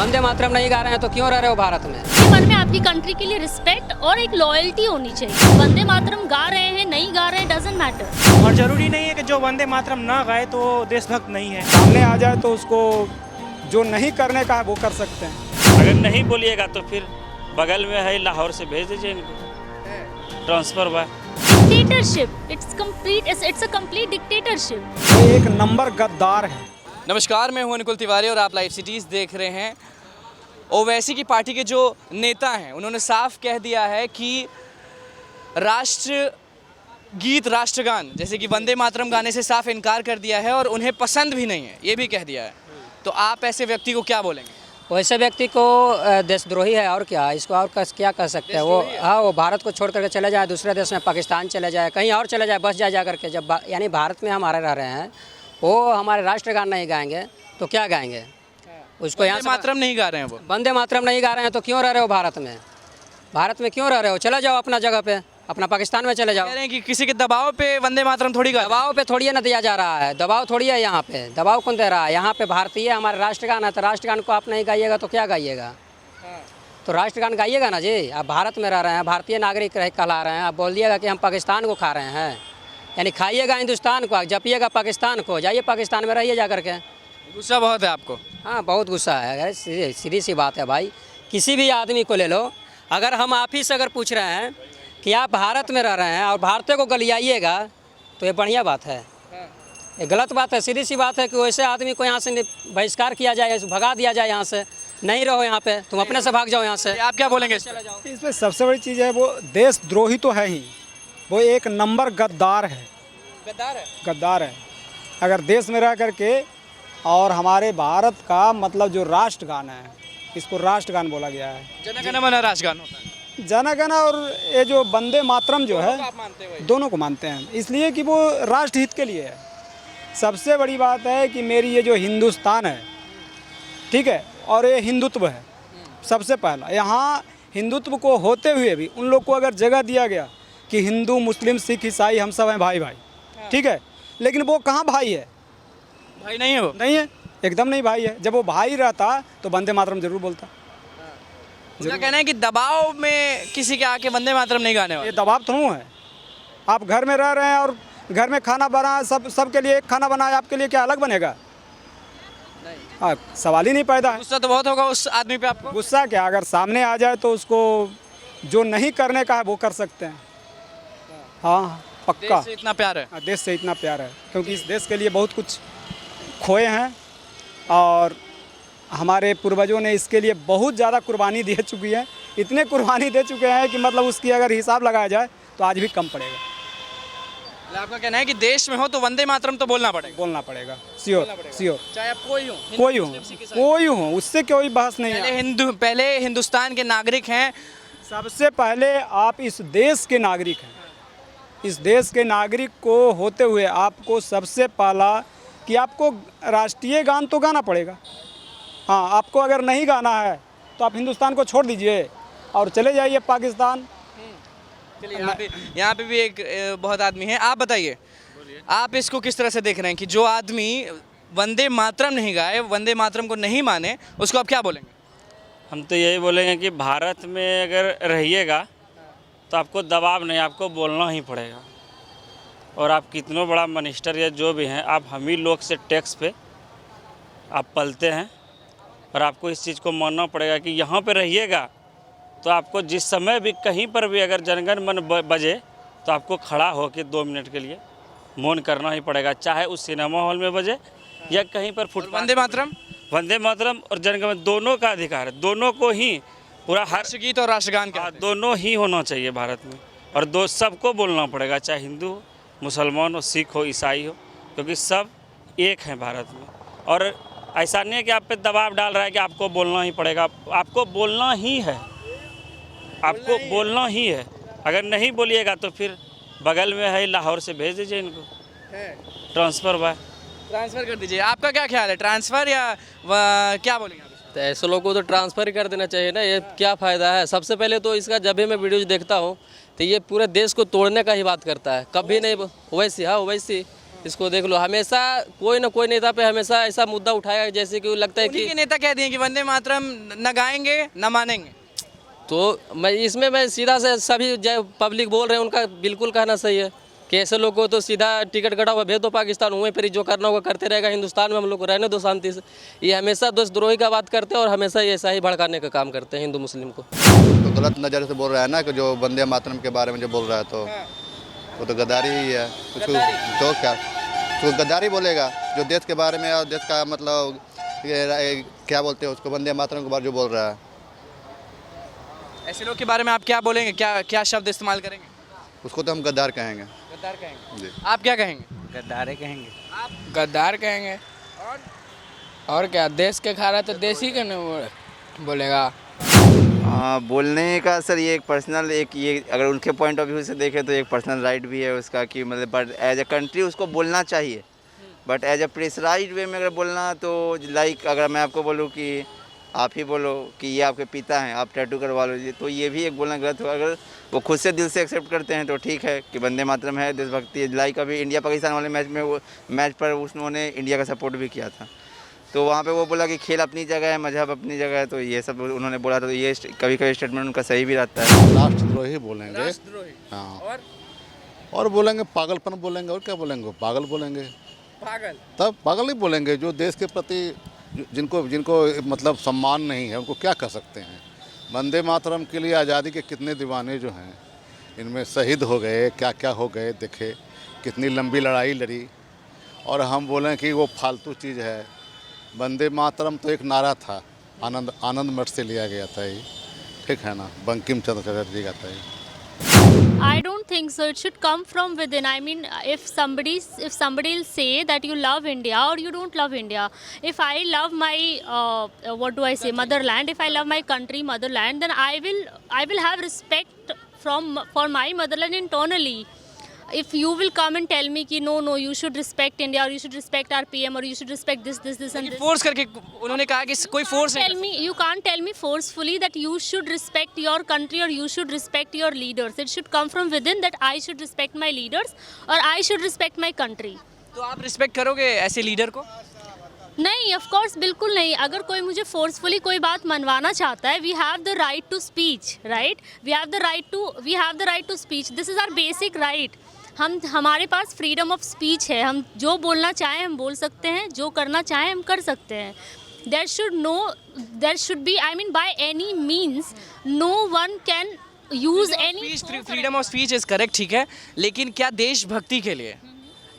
वंदे मातरम नहीं गा रहे हैं तो क्यों रह रहे हो भारत में? मन में आपकी कंट्री के लिए रिस्पेक्ट और एक लॉयल्टी होनी चाहिए। वंदे मातरम गा रहे हैं नहीं गा रहे हैं डजंट मैटर। और जरूरी नहीं है कि जो वंदे मातरम ना गाए तो देशभक्त नहीं है। सामने आ जाए तो उसको जो नहीं करने का है वो कर सकते हैं। अगर नहीं बोलिएगा तो फिर बगल में है लाहौर से भेज दीजिए इनको ट्रांसफर हुआ। Dictatorship it's a complete dictatorship. ये एक नंबर गद्दार है। नमस्कार, मैं हूं अनुकुल तिवारी और आप लाइव सिटीज़ देख रहे हैं। ओवैसी की पार्टी के जो नेता हैं उन्होंने साफ कह दिया है कि राष्ट्र गीत राष्ट्रगान जैसे कि वंदे मातरम गाने से साफ इनकार कर दिया है और उन्हें पसंद भी नहीं है, ये भी कह दिया है। तो आप ऐसे व्यक्ति को क्या बोलेंगे? वैसे व्यक्ति को देशद्रोही है और क्या, इसको और क्या कह सकते हैं। वो हाँ, वो भारत को छोड़ करके चले जाए, दूसरे देश में पाकिस्तान चले जाए, कहीं और चले जाए, बस जा करके। जब यानी भारत में हमारे रह रहे हैं, वो हमारे राष्ट्रगान नहीं गाएंगे तो क्या गाएंगे? उसको यहाँ मातरम नहीं गा रहे हैं, वो वंदे मातरम नहीं गा रहे हैं तो क्यों रह रहे हो भारत में? भारत में क्यों रह रहे हो? चले जाओ अपना जगह पे, अपना पाकिस्तान में चले जाओ। कह रहे हैं कि किसी के दबाव पे वंदे मातरम थोड़ी गा। दबाव पे थोड़ी ना दिया जा रहा है, दबाव थोड़ी है यहाँ पे। दबाव कौन दे रहा है? यहाँ पे भारतीय हमारे राष्ट्रगान है, तो राष्ट्रगान को आप नहीं गाइएगा तो क्या गाइएगा? तो राष्ट्रगान गाइएगा ना जी। आप भारत में रह रहे हैं, भारतीय नागरिक कहला रहे हैं, आप बोल दिएगा कि हम पाकिस्तान को खा रहे हैं। यानी खाइएगा हिंदुस्तान को, जपिएगा पाकिस्तान को। जाइए पाकिस्तान में रहिए जा करके। गुस्सा बहुत है आपको? हाँ, बहुत गुस्सा है। अरे सीधी सी बात है भाई, किसी भी आदमी को ले लो, अगर हम आप ही से अगर पूछ रहे हैं कि आप भारत में रह रहे हैं और भारतीय को गलियाइएगा तो ये बढ़िया बात है। ये गलत बात है, सीधी सी बात है कि वैसे आदमी को यहाँ से बहिष्कार किया जाए, भगा दिया जाए, यहाँ से नहीं रहो, यहाँ पे तुम अपने से भाग जाओ यहाँ से। आप क्या बोलेंगे? इसमें सबसे बड़ी चीज़ है वो देशद्रोही तो है ही, वो एक नंबर गद्दार है। गद्दार है? गद्दार है। अगर देश में रह करके और हमारे भारत का मतलब जो राष्ट्रगान है, इसको राष्ट्रगान बोला गया है। जन गण मन राष्ट्रगान होता है। जन गण और ये जो वंदे मातरम जो है, आप मानते हो? दोनों को मानते हैं, इसलिए कि वो राष्ट्र हित के लिए है। सबसे बड़ी बात है कि मेरी ये जो हिंदुस्तान है, ठीक है, और ये हिंदुत्व है। सबसे पहला यहाँ हिंदुत्व को होते हुए भी उन लोग को अगर जगह दिया गया कि हिंदू मुस्लिम सिख ईसाई हम सब हैं भाई भाई, ठीक है, लेकिन वो कहाँ भाई है? भाई नहीं है वो? नहीं है, एकदम नहीं भाई है। जब वो भाई रहता तो वंदे मातरम जरूर बोलता। उनका कहना है कि दबाव में किसी के आके वंदे मातरम नहीं गाने वाले। ये दबाव तो है। आप घर में रह रहे हैं और घर में खाना बना, सबके लिए एक खाना बना है, आपके लिए क्या अलग बनेगा? नहीं। हाँ, सवाल ही नहीं पैदा है। गुस्सा तो बहुत होगा उस आदमी पे आपको? गुस्सा क्या, अगर सामने आ जाए तो उसको जो नहीं करने का है वो कर सकते हैं। हाँ, पक्का। देश से इतना प्यार है? हाँ, देश से इतना प्यार है क्योंकि इस देश के लिए बहुत कुछ खोए हैं और हमारे पूर्वजों ने इसके लिए बहुत ज़्यादा कुर्बानी दे चुकी है। इतने कुर्बानी दे चुके हैं कि मतलब उसकी अगर हिसाब लगाया जाए तो आज भी कम पड़ेगा। आपका कहना है कि देश में हो तो वंदे मातरम तो बोलना पड़ेगा? श्योर श्योर, चाहे आप कोई हो, उससे कोई बहस नहीं है। पहले हिंदुस्तान के नागरिक हैं। सबसे पहले आप इस देश के नागरिक हैं। इस देश के नागरिक को होते हुए आपको सबसे पहला कि आपको राष्ट्रीय गान तो गाना पड़ेगा। हाँ, आपको अगर नहीं गाना है तो आप हिंदुस्तान को छोड़ दीजिए और चले जाइए पाकिस्तान। चलिए, यहाँ पे भी एक बहुत आदमी है। आप बताइए, आप इसको किस तरह से देख रहे हैं कि जो आदमी वंदे मातरम नहीं गाए, वंदे मातरम को नहीं माने, उसको आप क्या बोलेंगे? हम तो यही बोलेंगे कि भारत में अगर रहिएगा तो आपको दबाव नहीं, आपको बोलना ही पड़ेगा। और आप कितना बड़ा मिनिस्टर या जो भी हैं, आप हम ही लोग से टैक्स पे आप पलते हैं और आपको इस चीज़ को मानना पड़ेगा कि यहाँ पे रहिएगा तो आपको जिस समय भी कहीं पर भी अगर जनगण मन बजे तो आपको खड़ा होकर 2 मिनट के लिए मौन करना ही पड़ेगा, चाहे उस सिनेमा हॉल में बजे या कहीं पर फुटपाथ। वंदे मातरम और जनगण दोनों का अधिकार है, दोनों को ही पूरा राष्ट्रगीत और राष्ट्रगान का दोनों ही होना चाहिए भारत में। और सबको बोलना पड़ेगा, चाहे हिंदू हो, मुसलमान हो, सिख हो, ईसाई हो, क्योंकि सब एक हैं भारत में। और ऐसा नहीं है कि आप पे दबाव डाल रहा है कि आपको बोलना ही पड़ेगा, आपको बोलना ही है, आपको बोलना ही है। अगर नहीं बोलिएगा तो फिर बगल में है लाहौर से भेज दीजिए इनको ट्रांसफ़र कर दीजिए। आपका क्या ख्याल है, ट्रांसफ़र या क्या बोलेंगे? तो ऐसे लोगों को तो ट्रांसफ़र ही कर देना चाहिए ना। ये क्या फ़ायदा है? सबसे पहले तो इसका जब भी मैं वीडियोज देखता हूँ तो ये पूरे देश को तोड़ने का ही बात करता है, कभी नहीं। ओवैसी, हाँ ओवैसी इसको देख लो, हमेशा कोई ना कोई नेता पे हमेशा ऐसा मुद्दा उठाएगा जैसे कि लगता है उन्हीं कि के नेता कह दिए कि वंदे मातरम न गाएंगे न मानेंगे। तो मैं सीधा से सभी जो पब्लिक बोल रहे हैं उनका बिल्कुल कहना सही है कि ऐसे लोग को तो सीधा टिकट कटा हुआ भेज दो पाकिस्तान, वहीं पर जो करना होगा करते रहेगा, हिंदुस्तान में हम लोग को रहने दो शांति से। ये हमेशा देशद्रोही का बात करते हैं और हमेशा ये ऐसा ही भड़काने का काम करते हैं हिंदू मुस्लिम को। तो गलत नज़र से बोल रहा है ना कि जो वंदे मातरम के बारे में जो बोल रहा है तो वो तो गद्दारी ही है। तो क्या तो गद्दारी बोलेगा जो देश के बारे में और देश का मतलब क्या बोलते हैं उसको वंदे मातरम के बारे में जो बोल रहा है। ऐसे लोग के बारे में आप क्या बोलेंगे, क्या शब्द इस्तेमाल करेंगे? उसको तो हम गद्दार कहेंगे। गद्दार कहेंगे जी। आप क्या कहेंगे? गद्दारे कहेंगे। आप गद्दार कहेंगे। और क्या, देश के खा रहा तो देश ही का बोलेगा। बोलने का सर ये एक पर्सनल ये अगर उनके पॉइंट ऑफ व्यू से देखें तो एक पर्सनल राइट भी है उसका कि मतलब बट एज ए कंट्री उसको बोलना चाहिए, बट एज ए प्रेशराइज्ड वे में अगर बोलना तो लाइक अगर मैं आपको बोलूँ कि आप ही बोलो कि ये आपके पिता हैं, आप टैटू करवा लो, तो ये भी एक बोलना गलत होगा। अगर वो खुद से दिल से एक्सेप्ट करते हैं तो ठीक है कि वंदे मातरम है, देशभक्ति। लाइक अभी इंडिया पाकिस्तान वाले मैच पर उन्होंने इंडिया का सपोर्ट भी किया था, तो वहाँ पे वो बोला कि खेल अपनी जगह है, मजहब अपनी जगह है, तो ये सब उन्होंने बोला था। तो ये कभी कभी स्टेटमेंट उनका सही भी रहता है। राष्ट्रद्रोही बोलेंगे। हाँ, और बोलेंगे पागलपन बोलेंगे, और क्या बोलेंगे, पागल बोलेंगे। पागल तब पागल ही बोलेंगे। जो देश के प्रति जिनको मतलब सम्मान नहीं है उनको क्या कह सकते हैं। वंदे मातरम के लिए आज़ादी के कितने दीवाने जो हैं इनमें शहीद हो गए, क्या क्या हो गए, देखे कितनी लंबी लड़ाई लड़ी, और हम बोलें कि वो फालतू चीज़ है। वंदे मातरम तो एक नारा था, आनंद मठ से लिया गया था ये, ठीक है ना, बंकिम चंद्र चटर्जी का था ये। I don't think so. It should come from within. I mean, if somebody will say that you love India or you don't love India, if I love my what do I say, motherland, if I love my country, motherland, then I will have respect for my motherland internally. If you will come and tell me कि no you should respect India or you should respect our PM or you should respect this and this. Force करके उन्होंने कहा कि कोई force You can't tell me forcefully that you should respect your country or you should respect your leaders. It should come from within that I should respect my leaders or I should respect my country. तो आप respect करोगे ऐसे leader को? नहीं, of course बिल्कुल नहीं। अगर कोई मुझे फोर्सफुली कोई बात मनवाना चाहता है, we have the right to speech, right? We have the right to speech. This is our basic right. हमारे पास फ्रीडम ऑफ स्पीच है, हम जो बोलना चाहें हम बोल सकते हैं, जो करना चाहें हम कर सकते हैं। There should be I mean by any means no one can use any. Freedom of speech is correct, ठीक है, लेकिन क्या देशभक्ति के लिए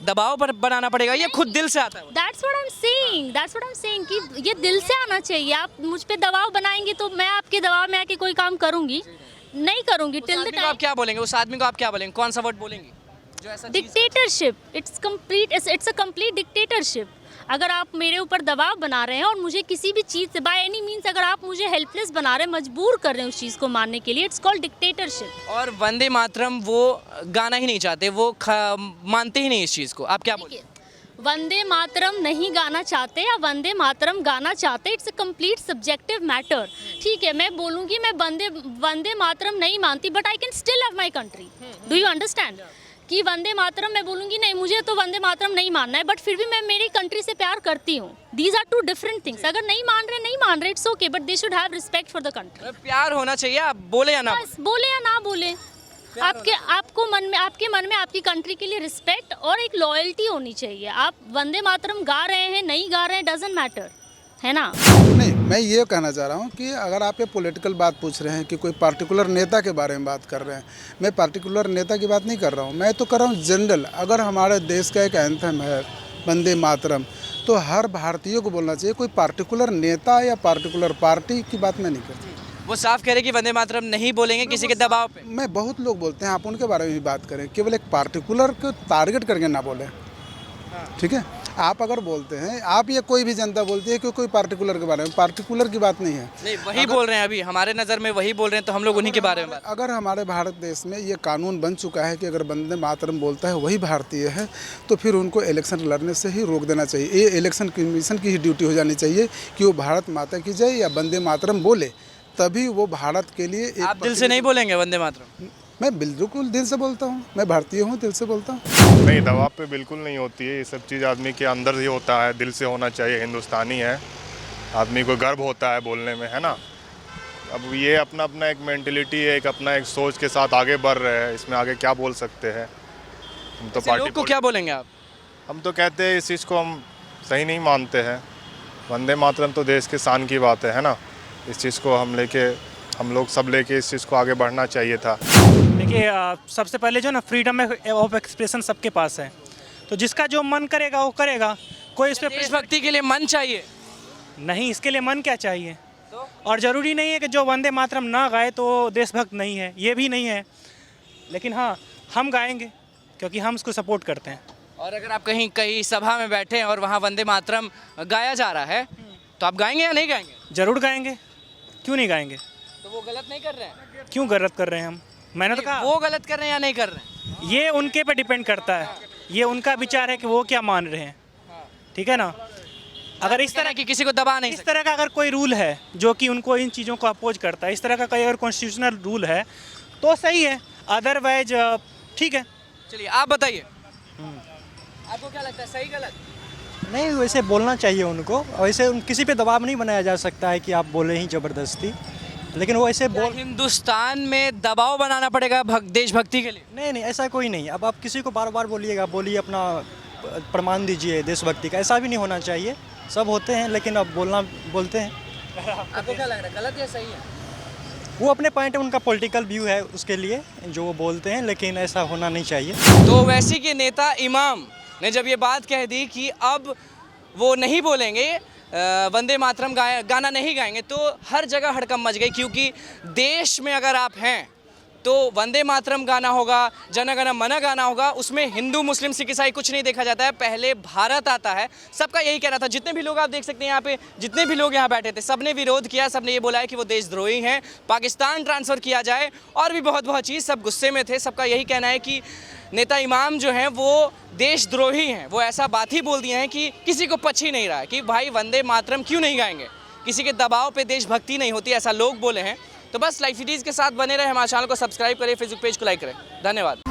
दबाव पर बनाना पड़ेगा? ये खुद दिल से आता है। That's what I'm saying कि ये दिल से आना चाहिए। आप मुझ पे दबाव बनाएंगे तो मैं आपके दबाव में आके कोई काम करूंगी? नहीं करूंगी। टिल द टाइम आप क्या बोलेंगे उस आदमी को? आप क्या बोलेंगे? कौन सा वर्ड बोलेंगे? Dictatorship. It's a complete dictatorship. अगर आप मेरे ऊपर दबाव बना रहे हैं और मुझे किसी भी चीज़ से बाय एनी मीन्स अगर आप मुझे हेल्पलेस बना रहे हैं, मजबूर कर रहे हैं उस चीज़ को मानने के लिए, इट्स कॉल्ड डिक्टेटरशिप। और वंदे मातरम वो गाना ही नहीं चाहते, वो मानते ही नहीं इस चीज़ को। आप क्या बोलेंगे? वंदे मातरम नहीं गाना चाहते या वंदे मातरम गाना चाहते, it's a complete subjective matter. ठीक है, मैं बोलूँगी मैं वंदे मातरम नहीं मानती, but I can still love my country. Do you understand? कि वंदे मातरम मैं बोलूँगी नहीं, मुझे तो वंदे मातरम नहीं मानना है, बट फिर भी मैं मेरी कंट्री से प्यार करती हूँ। These are two different things. अगर नहीं मान रहे it's okay, but they should have respect for the country. प्यार होना चाहिए, आप बोले या ना बोले या ना बोले, आपके मन में आपकी कंट्री के लिए रिस्पेक्ट और एक लॉयल्टी होनी चाहिए। आप वंदे मातरम गा रहे हैं नहीं गा रहे हैं, डजंट मैटर, है ना? नहीं, मैं ये कहना चाह रहा हूँ कि अगर आप ये पॉलिटिकल बात पूछ रहे हैं कि कोई पार्टिकुलर नेता के बारे में बात कर रहे हैं, मैं पार्टिकुलर नेता की बात नहीं कर रहा हूँ। मैं तो कर रहा हूँ जनरल। अगर हमारे देश का एक एंथम है वंदे मातरम, तो हर भारतीय को बोलना चाहिए। कोई पार्टिकुलर नेता या पार्टिकुलर पार्टी की बात मैं नहीं करता। वो साफ कह रहे कि वंदे मातरम नहीं बोलेंगे किसी के दबाव पे। मैं बहुत लोग बोलते हैं, आप उनके बारे में भी बात करें, केवल एक पार्टिकुलर को टारगेट करके ना बोलें, ठीक है? आप अगर बोलते हैं, आप ये कोई भी जनता बोलती है कि कोई पार्टिकुलर के बारे में, पार्टिकुलर की बात नहीं है। नहीं, वही बोल रहे हैं अभी, हमारे नज़र में वही बोल रहे हैं, तो हम लोग उन्हीं के बारे में। अगर हमारे भारत देश में ये कानून बन चुका है कि अगर वंदे मातरम बोलता है वही भारतीय है, तो फिर उनको इलेक्शन लड़ने से ही रोक देना चाहिए। ये इलेक्शन कमीशन की ही ड्यूटी हो जानी चाहिए कि वो भारत माता की जय या वंदे मातरम बोले, तभी वो भारत के लिए। आप दिल से नहीं बोलेंगे वंदे मातरम? मैं बिल्कुल दिल से बोलता हूँ, मैं भारतीय हूँ, दिल से बोलता हूँ। नहीं, दबाव पे बिल्कुल नहीं होती है। ये सब चीज़ आदमी के अंदर ही होता है, दिल से होना चाहिए। हिंदुस्तानी है, आदमी को गर्व होता है बोलने में, है ना। अब ये अपना अपना एक मेंटलिटी है, एक अपना एक सोच के साथ आगे बढ़ रहे हैं। इसमें आगे क्या बोल सकते हैं हम तो। पार्टी को क्या बोलेंगे आप? हम तो कहते हैं इस चीज़ को हम सही नहीं मानते हैं। वंदे मातरम तो देश के शान की बात है ना। इस चीज़ को हम लोग सब लेके इस चीज़ को आगे बढ़ना चाहिए था। देखिए सबसे पहले जो ना फ्रीडम ऑफ एक्सप्रेशन सबके पास है, तो जिसका जो मन करेगा वो करेगा। कोई इस पे देशभक्ति के लिए मन चाहिए नहीं, इसके लिए मन क्या चाहिए? और ज़रूरी नहीं है कि जो वंदे मातरम ना गाए तो देशभक्त नहीं है, ये भी नहीं है। लेकिन हाँ, हम गाएंगे क्योंकि हम उसको सपोर्ट करते हैं। और अगर आप कहीं सभा में बैठे हैं और वहाँ वंदे मातरम गाया जा रहा है तो आप गाएंगे या नहीं गाएंगे? ज़रूर गाएंगे, क्यों नहीं गाएंगे? तो वो गलत नहीं कर रहे हैं? क्यों गलत कर रहे हैं हम? मैंने तो कहा वो गलत कर रहे हैं या नहीं कर रहे हैं? ये उनके पे डिपेंड करता है, ये उनका विचार है कि वो क्या मान रहे हैं, ठीक है ना। अगर इस तरह की किसी को दबा नहीं, इस तरह का अगर कोई रूल है जो कि उनको इन चीज़ों को अपोज करता है, इस तरह का कोई अगर कॉन्स्टिट्यूशनल रूल है तो सही है, अदरवाइज ठीक है। चलिए आप बताइए, आपको क्या लगता है, सही गलत? नहीं, वैसे बोलना चाहिए उनको। वैसे किसी पे दबाव नहीं बनाया जा सकता है कि आप बोले ही ज़बरदस्ती, लेकिन वो ऐसे बोल। हिंदुस्तान में दबाव बनाना पड़ेगा देशभक्ति के लिए? नहीं, ऐसा कोई नहीं। अब आप किसी को बार बार बोलिएगा, बोलिए अपना प्रमाण दीजिए देशभक्ति का, ऐसा भी नहीं होना चाहिए। सब होते हैं लेकिन अब बोलते हैं। आपको क्या लग रहा है, गलत या सही है? वो अपने पॉइंट, उनका पॉलिटिकल व्यू है उसके लिए जो वो बोलते हैं, लेकिन ऐसा होना नहीं चाहिए। तो वैसी के नेता इमाम ने जब ये बात कह दी कि अब वो नहीं बोलेंगे, वंदे मातरम गाना नहीं गाएंगे, तो हर जगह हड़कंप मच गई। क्योंकि देश में अगर आप हैं तो वंदे मातरम गाना होगा, जन गण मन गाना होगा, उसमें हिंदू मुस्लिम सिख ईसाई कुछ नहीं देखा जाता है, पहले भारत आता है। सबका यही कहना था। जितने भी लोग आप देख सकते हैं यहाँ पे, जितने भी लोग यहाँ बैठे थे, सबने विरोध किया, सबने ये बोला है कि वो देशद्रोही हैं, पाकिस्तान ट्रांसफ़र किया जाए, और भी बहुत चीज़। सब गुस्से में थे। सबका यही कहना है कि नेता इमाम जो हैं वो देशद्रोही हैं। वो ऐसा बात ही बोल दिए हैं कि किसी को पच ही नहीं रहा है कि भाई वंदे मातरम क्यों नहीं गाएंगे, किसी के दबाव पे देशभक्ति नहीं होती, ऐसा लोग बोले हैं। तो बस लाइव सिटीज़ के साथ बने रहे, हमारे चैनल को सब्सक्राइब करें, फेसबुक पेज को लाइक करें। धन्यवाद।